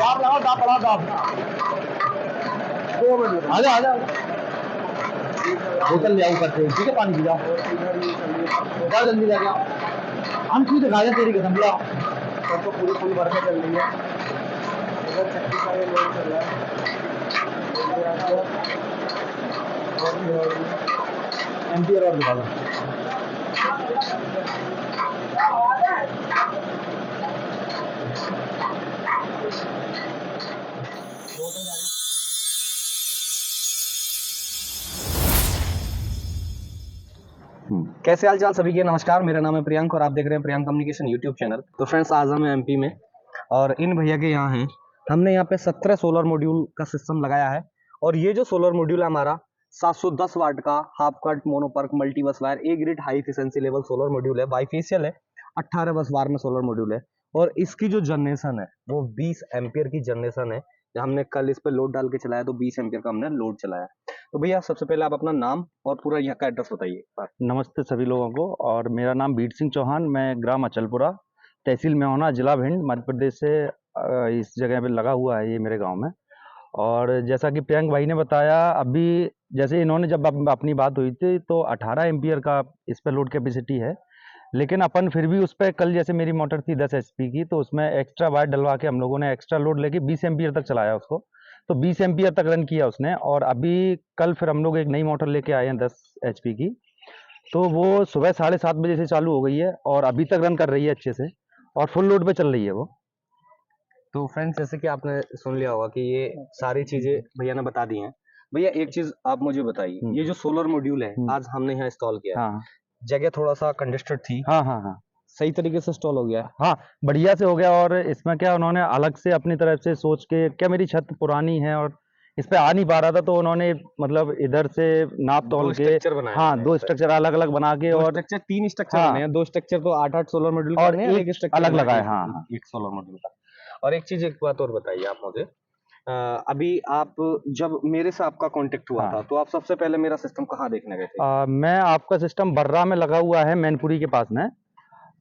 आप लगाओ दाब बढ़ा दाब 2 मिनट आजा आजा बोतल ले आओ करते ठीक है पानी पी जाओ जा जल्दी ले आओ हम खुद दिखा दे तेरी कसम ले आओ सबको पूरी फुल भर के चल रही है इधर 36 का ये लोड चल रहा है एम्पियर और दिखा दो कैसे हाल चाल सभी के। नमस्कार, मेरा नाम है प्रियंक और आप देख रहे हैं प्रियंक कम्युनिकेशन यूट्यूब चैनल। तो फ्रेंड्स, आज हम एमपी में और इन भैया के यहाँ हैं। हमने यहाँ पे 17 सोलर मॉड्यूल का सिस्टम लगाया है और ये जो सोलर मॉड्यूल है हमारा 710 वाट का half cut mono PERC multi bus wire a grid high efficiency level solar module है। बाईफेशियल है, 18 बस वार में सोलर मॉड्यूल है और इसकी जो जनरेशन है वो 20 एम्पियर की जनरेशन है। हमने कल इस पे लोड डाल के चलाया तो 20 एम्पियर का हमने लोड चलाया। तो भैया सबसे पहले आप अपना नाम और पूरा यहाँ का एड्रेस बताइए। नमस्ते सभी लोगों को। और मेरा नाम बीर सिंह चौहान, मैं ग्राम अचलपुरा, तहसील मेहौना, जिला भिंड, मध्य प्रदेश से इस जगह पे लगा हुआ है ये मेरे गांव में। और जैसा कि प्रियंक भाई ने बताया, अभी जैसे इन्होंने जब अपनी बात हुई थी तो 18 एम्पियर का इस पर लोड कैपेसिटी है, लेकिन अपन फिर भी उस पर कल जैसे मेरी मोटर थी 10 HP की, तो उसमें एक्स्ट्रा वायर डलवा के हम लोगों ने एक्स्ट्रा लोड लेके 20 एम्पियर तक चलाया उसको। तो 20 एम्पियर तक रन किया उसने। और अभी कल फिर हम लोग एक नई मोटर लेके आए हैं 10 HP की, तो वो सुबह 7:30 बजे से चालू हो गई है और अभी तक रन कर रही है अच्छे से और फुल लोड पे चल रही है वो। तो फ्रेंड्स, जैसे कि आपने सुन लिया होगा कि ये सारी चीजें भैया ने बता दी हैं। भैया एक चीज आप मुझे बताइए, ये जो सोलर मॉड्यूल है आज हमने यहाँ इंस्टॉल किया है, हाँ जगह थोड़ा सा कंजेस्टेड थी, हाँ हाँ हाँ सही तरीके से इंस्टॉल हो गया है? हाँ, बढ़िया से हो गया। और इसमें क्या उन्होंने अलग से अपनी तरफ से सोच के, क्या मेरी छत पुरानी है और इस पे आ नहीं पा रहा था, तो उन्होंने मतलब इधर से नाप तोल के, स्ट्रक्चर बनाया हाँ, हमने 2 इस पे। स्ट्रक्चर अलग अलग बना के दो और स्ट्रक्चर, 3 स्ट्रक्चर हाँ। बने हैं। 2 स्ट्रक्चर तो 8-8 सोलर मॉड्यूल और बने हैं, एक स्ट्रक्चर अलग बना लगाए, है हाँ हाँ। एक सोलर मॉड्यूल का। और एक चीज, एक बात और बताइए आप मुझे। अभी आप जब मेरे से आपका कांटेक्ट हुआ हाँ। था तो आप सबसे पहले मेरा सिस्टम कहाँ देखने गए थे? मैं आपका सिस्टम बर्रा में लगा हुआ है, मैनपुरी के पास में,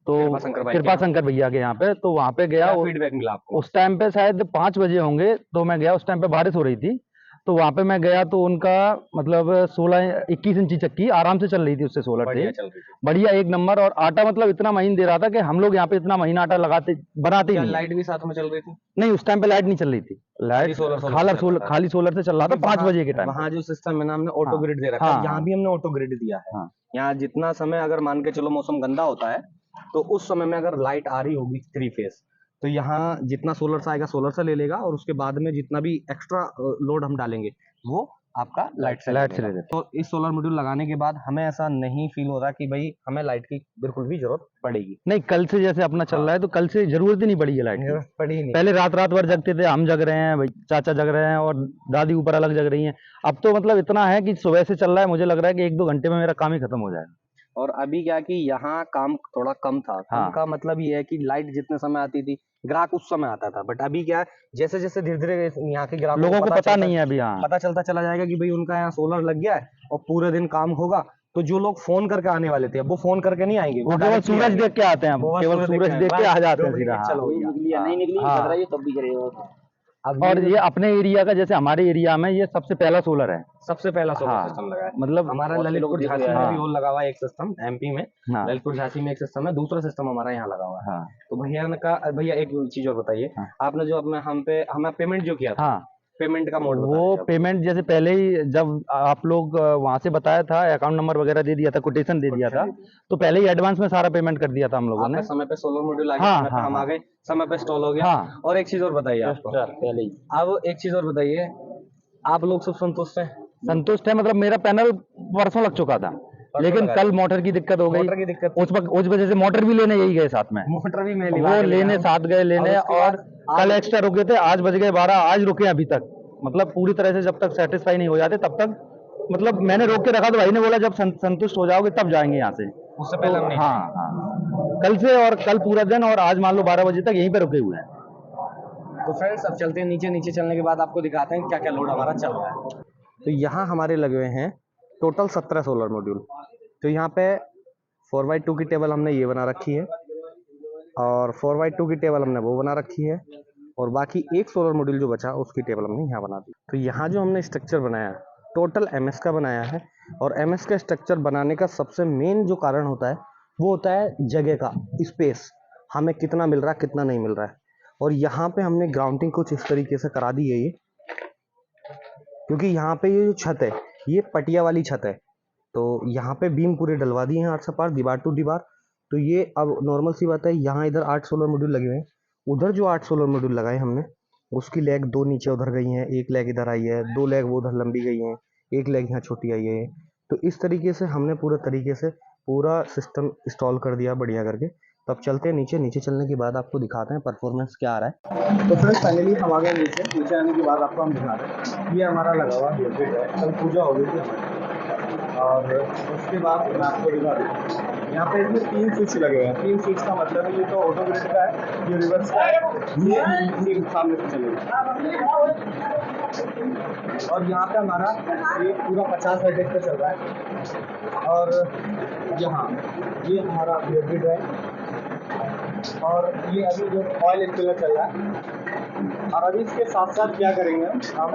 तो कृपा शंकर भाई के कृपा यहाँ? शंकर भैया के यहाँ पे, तो वहाँ पे गया। क्या फीडबैक मिला आपको? उस टाइम पे शायद 5 बजे होंगे, तो मैं गया। उस टाइम पे बारिश हो रही थी, तो वहाँ पे मैं गया तो उनका मतलब 16-21 इंची चक्की आराम से चल रही थी, उससे सोलर बढ़िया थी, चल रही थी। बढ़िया एक नंबर। और आटा मतलब इतना महीन दे रहा था कि हम लोग यहाँ पे इतना महीन आटा लगाते बनाते ही क्या नहीं है। लाइट भी साथ में चल रही थी? नहीं, उस टाइम पे लाइट नहीं चल रही थी। लाइट खाली सोलर से चल रहा था 5 बजे के टाइम। वहाँ जो सिस्टम है ना, हमने ऑटो हाँ, ग्रिड दे रखा हाँ, है। यहाँ हाँ। भी हमने ऑटो ग्रिड दिया है। हाँ। यहाँ जितना समय, अगर मान के चलो मौसम गंदा होता है तो उस समय में अगर लाइट आ रही होगी 3 फेज, तो यहाँ जितना सोलर से आएगा सोलर से ले लेगा और उसके बाद में जितना भी एक्स्ट्रा लोड हम डालेंगे वो आपका लाइट से ले लेगा। तो इस सोलर मॉड्यूल लगाने के बाद हमें ऐसा नहीं फील हो रहा कि भाई हमें लाइट की बिल्कुल भी जरूरत पड़ेगी। नहीं, कल से जैसे अपना चल रहा है तो कल से जरूरत ही नहीं पड़ी है लाइट की। जरूरत पड़ी ही नहीं। पहले रात रात भर जगते थे, हम जग रहे हैं भाई, चाचा जग रहे हैं और दादी ऊपर अलग जग रही हैं। अब तो मतलब इतना है कि सुबह से चल रहा है, मुझे लग रहा है कि 1-2 घंटे में मेरा काम ही खत्म हो जाएगा। और अभी क्या कि यहाँ काम थोड़ा कम था। हाँ। कम का मतलब ये है कि लाइट जितने समय आती थी ग्राहक उस समय आता था, बट अभी क्या है, जैसे जैसे धीरे धीरे यहाँ के ग्राहकों लोगों को पता नहीं है अभी। हाँ, पता चलता चला जाएगा कि भाई उनका यहाँ सोलर लग गया है और पूरे दिन काम होगा। तो जो लोग फोन करके आने वाले थे, अब वो फोन करके नहीं आएंगे, वो केवल सूरज देख के आते हैं, केवल सूरज देख के आ जाते हैं सीधा। चलो भैया, नहीं निकली हाँ। तब भी करेगा। अब और ये अपने एरिया का, जैसे हमारे एरिया में ये सबसे पहला सोलर है, सबसे पहला सोलर हाँ, सिस्टम लगा है। मतलब हमारा ललितपुर झांसी में भी और लगा हुआ है एक सिस्टम, एमपी में हाँ, ललितपुर झांसी में एक सिस्टम है, दूसरा सिस्टम हमारा यहाँ लगा हुआ है। हाँ, तो भैया ने कहा, भैया एक चीज और बताइए, हाँ। आपने जो अपने हमें पेमेंट जो किया था, हाँ, पेमेंट का मोड वो पेमेंट जैसे पहले ही जब आप लोग वहां से बताया था, अकाउंट नंबर वगैरह दे दिया था, कोटेशन दे दिया था, तो पहले ही एडवांस में सारा पेमेंट कर दिया था हम लोगों ने। समय पे सोलर मॉड्यूल आ गया, हाँ, समय पे हाँ, हम आ हाँ। गए, समय पे इंस्टॉल हो गया। हाँ। और एक चीज और बताइए आपको पहले ही, अब एक चीज और बताइए, आप लोग सब संतुष्ट हैं? संतुष्ट है, मतलब मेरा पैनल परसों लग चुका था, लेकिन कल मोटर की दिक्कत हो गई। मोटर की दिक्कत, उस वजह से मोटर भी लेने यही गए साथ में, मोटर भी मैं वो लेने साथ गए लेने। और कल एक्स्ट्रा रुके थे, आज बज गए 12, आज रुके अभी तक। मतलब पूरी तरह से जब तक सेटिस्फाई नहीं हो जाते तब तक, मतलब मैंने रोक के रखा, तो भाई ने बोला जब संतुष्ट हो जाओगे तब जाएंगे यहाँ से। उससे पहले हम नहीं। हाँ हाँ, कल से और कल पूरा दिन और आज मान लो 12 बजे तक यहीं पे रुके हुए हैं। तो फ्रेंड्स, अब चलते हैं नीचे। नीचे चलने के बाद आपको दिखाते हैं क्या क्या लोड हमारा चल रहा है। तो यहाँ हमारे लगे हुए हैं टोटल 17 सोलर मॉड्यूल। तो यहाँ पे 4x2 की टेबल हमने ये बना रखी है और 4x2 की टेबल हमने वो बना रखी है और बाकी एक सोलर मॉड्यूल जो बचा उसकी टेबल हमने यहाँ बना दी। तो यहाँ जो हमने स्ट्रक्चर बनाया टोटल एमएस का बनाया है, और एमएस का स्ट्रक्चर बनाने का सबसे मेन जो कारण होता है वो होता है जगह का, स्पेस, हमें कितना मिल रहा है कितना नहीं मिल रहा है। और यहाँ पे हमने ग्राउंडिंग कुछ इस तरीके से करा दी है ये, क्योंकि यहाँ पे ये जो छत है ये पटिया वाली छत है, तो यहाँ पे बीम पूरे डलवा दिए हैं 8 से पार, दीवार टू दीवार। तो ये अब नॉर्मल सी बात है, यहाँ इधर 8 सोलर मॉड्यूल लगे हुए हैं, उधर जो 8 सोलर मॉड्यूल लगाए हमने उसकी लेग 2 नीचे उधर गई हैं, एक लेग इधर आई है, 2 लेग वो उधर लंबी गई हैं, एक लेग यहाँ छोटी आई है। तो इस तरीके से हमने पूरे तरीके से पूरा सिस्टम इंस्टॉल कर दिया बढ़िया करके। तो अब चलते हैं नीचे, नीचे चलने के बाद आपको दिखाते हैं परफॉर्मेंस क्या आ रहा है। तो फ्रेंड्स फाइनली हम आ गए नीचे। नीचे आने के बाद आपको हम दिखा रहे हैं ये हमारा लगा हुआ ग्रेड है, कल पूजा हो गई थी हमारी। और उसके बाद मैं आपको दिखा रहा हूँ यहाँ पे इसमें 3 स्विच लगे हुए हैं। 3 स्विच का मतलब है ये तो ऑटो ग्रिड का है, ये रिवर्स का है, ये सामने से चलेगा। और यहाँ पे हमारा ये पूरा 50 वोल्टेज पे चल रहा है। और यहाँ ये हमारा ग्रिड है, और ये अभी जो ऑयल इंपीलर चल रहा है। और अभी इसके साथ साथ क्या करेंगे हम,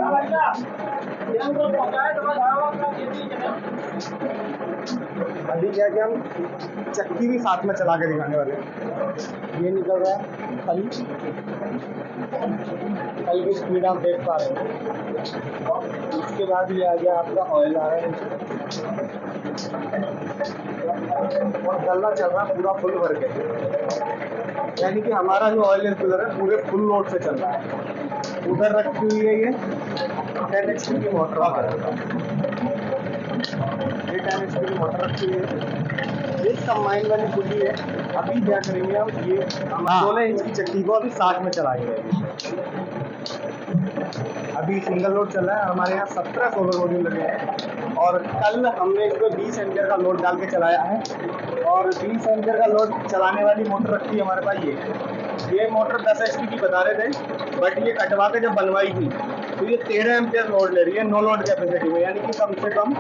अभी क्या कि हम चक्की भी साथ में चला के दिखाने वाले हैं। ये निकल रहा है कल की स्पीड आप देख पा रहे हैं। उसके बाद ये आ गया आपका ऑयल आ रहा है और गल्ला चल रहा है पूरा फुल भर के, यानी कि हमारा जो ऑयल इंपीलर है पूरे फुल लोड से चल रहा है। उधर रखी हुई है ये 10 HP की मोटर, ये 10 HP की मोटर रखी हुई है। ये कंबाइन वाली पुली है। अभी क्या करेंगे हम, ये 16 इंच की चक्की को अभी 60 में चलाएंगे। अभी सिंगल लोड चल रहा है, हमारे यहाँ 17 सोलर मॉड्यूल लगे हैं। और कल हमने इसको 20 एम्पियर का लोड डाल के चलाया है। और 20 एम्पियर का लोड चलाने वाली मोटर रखी है हमारे पास। ये मोटर 10 HP की बता रहे थे, बट ये कटवा के जब बनवाई थी तो ये 13 एम्पियर लोड ले रही है, नो लोड कैपेसिटी में, यानी कि कम से कम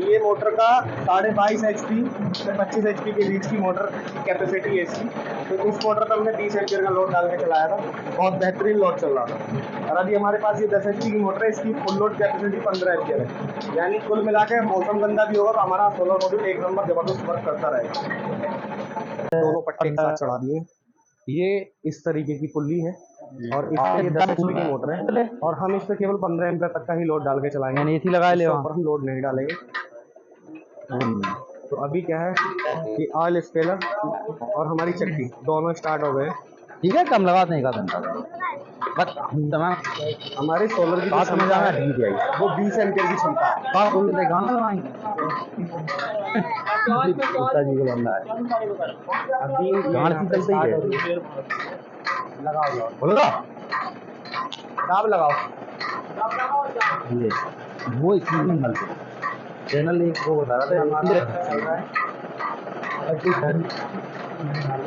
ये मोटर का 22.5 HP से 25 HP के बीच की मोटर कैपेसिटी है इसकी। तो इस मोटर पर हमने 20 एम्पियर का लोड डाल के चलाया था, बहुत बेहतरीन लोड चल रहा था। और अभी हमारे पास ये 10 HP की मोटर है, इसकी फुल लोड कैपेसिटी 15 एम्पियर है। यानी कुल मिला के मौसम गंदा भी होगा तो हमारा सोलर मॉड्यूल एक नंबर जबरदस्त वर्क करता रहेगा। दोनों पट्टे के साथ चढ़ा दिए। ये इस तरीके की पुल्ली है और इस पे ये 10 HP की मोटर है, और हम इस पे केवल 15 एम्पियर तक का ही लोड डाल के चलाएंगे, यानी एसी लगा ले इसके ऊपर हम लोड नहीं डालेंगे। तो अभी क्या है कि ऑयल स्पेलर और हमारी चक्की दोनों स्टार्ट हो गए। ठीक है, कम लगाते हैं का बस तमाम। हमारे सोलर की बात समझ आ रहा है, ठीक है, वो 20 एम्पियर की क्षमता है। बात बोल रहे गाना लगाएंगे जी को बंदा है अभी गाना की चलती है, लगाओ बोलो दाब लगाओ। ये वो चैनल चैनल एक वो बता रहा था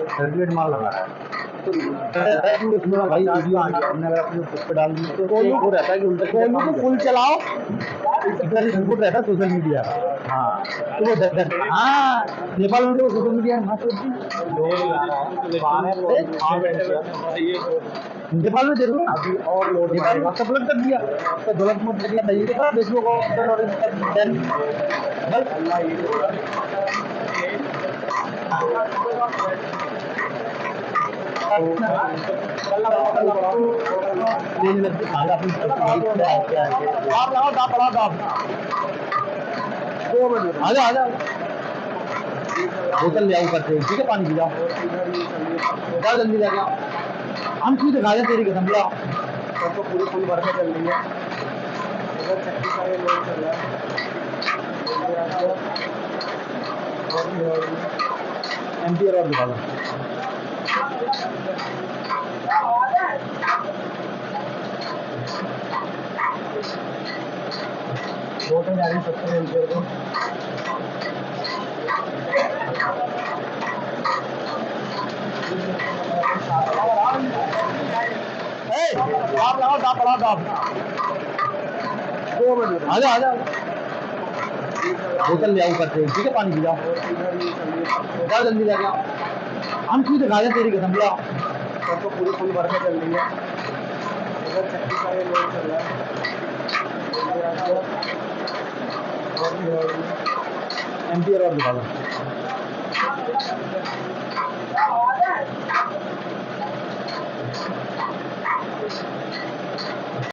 सर्टिफिकेट माल लगा रहा है। भाई वीडियो हमने अगर अपने उस पर डाल दी तो वो रहता है कि उनका कोनू को फुल चलाओ, इनपुट रहता है सोशल मीडिया। हाँ तो वो हाँ नेपाल में तो सोशल मीडिया नेपाल में जरूर अभी और लोड नेपाल में अपलोड कर दिया तो गलत मत करना चाहिए था देखो को देन आजा आजा बोतल ले आओ करते ठीक है, पानी पी जाओ, जाओ जल्दी जाके आओ। हम खुद गाया तेरी कसम ला तो पूरी फुल भर के चल रही है। उधर चक्की का ये लोड चल रहा है। एम्पियर और दिखा दो। मोटर जा रही 70 एम्पियर को। दाब लगाओ, दाब बढ़ाओ, दाब। 2 मिनट आजा आजा बोतल ले आओ करते ठीक है, पानी पी जाओ, जाओ जल्दी जाके आओ। हम खुद गाया तेरी कसम ला तो पूरी फुल भर के चल रही है। इधर 36 का ये लोड चल रहा है। एम्पियर और दिखा दो।